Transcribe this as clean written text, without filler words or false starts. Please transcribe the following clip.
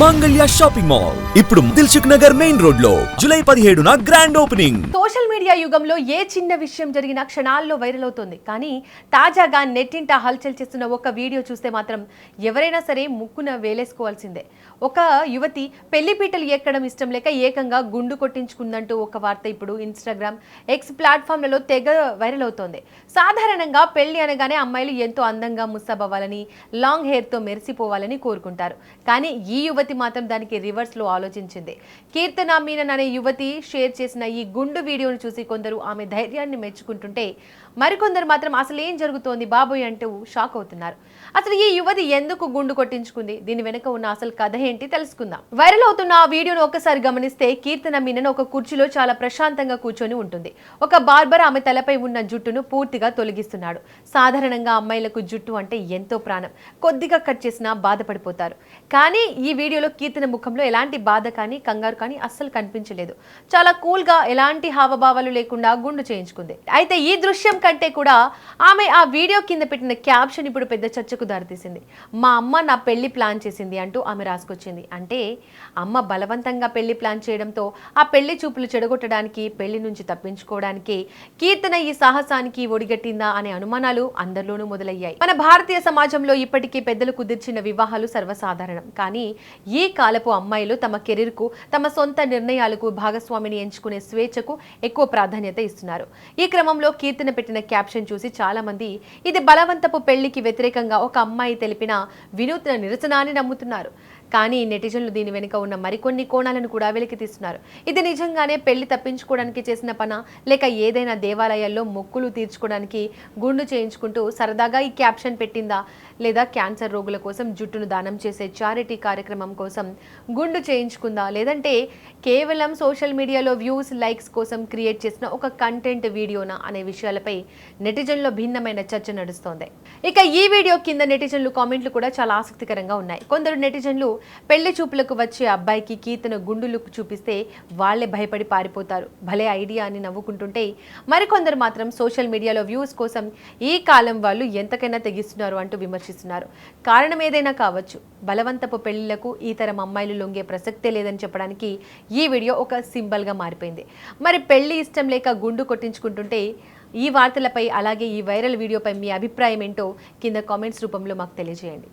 మాంగళ్య shopping mall ఇప్పుడు Dilsukh Nagar main road లో జూలై 17న గ్రాండ్ ఓపెనింగ్. సోషల్ మీడియా యుగంలో ఏ చిన్న విషయం జరిగినా క్షణాల్లో వైరల్ అవుతుంది. కానీ తాజాగా నెట్టింట హల్చల్ చేస్తున్న ఒక వీడియో చూస్తే మాత్రం ఎవరైనా సరే ముక్కున వేలేసుకోవాల్సిందే. ఒక యువతి పెళ్లిపీటలు ఎక్కడం ఇష్టం లేక ఏకంగా గుండు కొట్టించుకుందంటూ ఒక వార్త ఇప్పుడు ఇన్స్టాగ్రామ్, ఎక్స్ ప్లాట్ఫామ్లలో తెగ వైరల్ అవుతోంది. సాధారణంగా పెళ్లి అనగానే అమ్మాయిలు ఎంతో అందంగా ముస్తాబవ్వాలని, లాంగ్ హెయిర్తో మెరిసిపోవాలని కోరుకుంటారు. కానీ ఈ యువతి మాత్రం దానికి రివర్స్ లో ఆలోచించింది. కీర్తన మీనన్ అనే యువతి షేర్ చేసిన ఈ గుండు వీడియోను చూసి కొందరు ఆమె ధైర్యాన్ని మెచ్చుకుంటుంటే మరికొందరు మాత్రం అసలు ఏం జరుగుతోంది బాబోయ్ అంటూ షాక్ అవుతున్నారు. అసలు ఈ యువతి ఎందుకు గుండు కొట్టించుకుంది, దీని వెనుక ఉన్న అసలు కథ ఏంటి తెలుసుకుందాం. వైరల్ అవుతున్న ఆ వీడియోను ఒక్కసారి గమనిస్తే కీర్తన మీనన్ ఒక కుర్చీలో చాలా ప్రశాంతంగా కూర్చొని ఉంటుంది. ఒక బార్బర్ ఆమె తలపై ఉన్న జుట్టును పూర్తిగా తొలగిస్తున్నాడు. సాధారణంగా అమ్మాయిలకు జుట్టు అంటే ఎంతో ప్రాణం, కొద్దిగా కట్ చేసినా బాధపడిపోతారు. కానీ ఈ వీడియోలో కీర్తన ముఖంలో ఎలాంటి బాధ కానీ కంగారు కానీ అస్సలు కనిపించలేదు. చాలా కూల్ గా ఎలాంటి హావభావాలు లేకుండా గుండు చేయించుకుంది. అయితే ఈ దృశ్యం కంటే కూడా ఆమె ఆ వీడియో కింద పెట్టిన క్యాప్షన్ ఇప్పుడు పెద్ద చర్చకు దారితీసింది. మా అమ్మ నా పెళ్లి ప్లాన్ చేసింది అంటూ ఆమె రాసుకొచ్చింది. అంటే అమ్మ బలవంతంగా పెళ్లి ప్లాన్ చేయడంతో ఆ పెళ్లి చూపులు చెడగొట్టడానికి, పెళ్లి నుంచి తప్పించుకోవడానికి కీర్తన ఈ సాహసానికి ఒడిగట్టిందా అనే అనుమానాలు అందరిలోనూ మొదలయ్యాయి. మన భారతీయ సమాజంలో ఇప్పటికీ పెద్దలు కుదిర్చిన వివాహాలు సర్వసాధారణం. కానీ ఈ కాలపు అమ్మాయిలు తమ కెరీర్కు, తమ సొంత నిర్ణయాలకు, భాగస్వామిని ఎంచుకునే స్వేచ్ఛకు ఎక్కువ ప్రాధాన్యత ఇస్తున్నారు. ఈ క్రమంలో కీర్తన పెట్టిన క్యాప్షన్ చూసి చాలా మంది ఇది బలవంతపు పెళ్లికి వ్యతిరేకంగా ఒక అమ్మాయి తెలిపిన వినూత్న నిరసన అని నమ్ముతున్నారు. కానీ నెటిజన్లు దీని వెనుక ఉన్న మరికొన్ని కోణాలను కూడా వెలికి తీస్తున్నారు. ఇది నిజంగానే పెళ్లి తప్పించుకోవడానికి చేసిన పనా, లేక ఏదైనా దేవాలయాల్లో మొక్కులు తీర్చుకోవడానికి గుండు చేయించుకుంటూ సరదాగా ఈ క్యాప్షన్ పెట్టిందా, లేదా క్యాన్సర్ రోగుల కోసం జుట్టును దానం చేసే చారిటీ కార్యక్రమం కోసం గుండు చేయించుకుందా, లేదంటే కేవలం సోషల్ మీడియాలో వ్యూస్, లైక్స్ కోసం క్రియేట్ చేసిన ఒక కంటెంట్ వీడియోనా అనే విషయాలపై నెటిజన్లో భిన్నమైన చర్చ నడుస్తోంది. ఇక ఈ వీడియో కింద నెటిజన్లు కామెంట్లు కూడా చాలా ఆసక్తికరంగా ఉన్నాయి. కొందరు నెటిజన్లు పెళ్లి చూపులకు వచ్చే అబ్బాయికి కీర్తన గుండు లుక్ చూపిస్తే వాళ్లే భయపడి పారిపోతారు, భలే ఐడియా అని నవ్వుకుంటుంటే మరికొందరు మాత్రం సోషల్ మీడియాలో వ్యూస్ కోసం ఈ కాలం వాళ్ళు ఎంతకైనా తెగిస్తున్నారు అంటూ విమర్శిస్తున్నారు. కారణం ఏదైనా కావచ్చు, బలవంతపు పెళ్లిలకు ఈ తరం అమ్మాయిలు లొంగే ప్రసక్తే లేదని చెప్పడానికి ఈ వీడియో ఒక సింబల్గా మారిపోయింది. మరి పెళ్లి ఇష్టం లేక గుండు కొట్టించుకుంటుంటే ఈ వార్తలపై, అలాగే ఈ వైరల్ వీడియోపై మీ అభిప్రాయం ఏంటో కింద కామెంట్స్ రూపంలో మాకు తెలియజేయండి.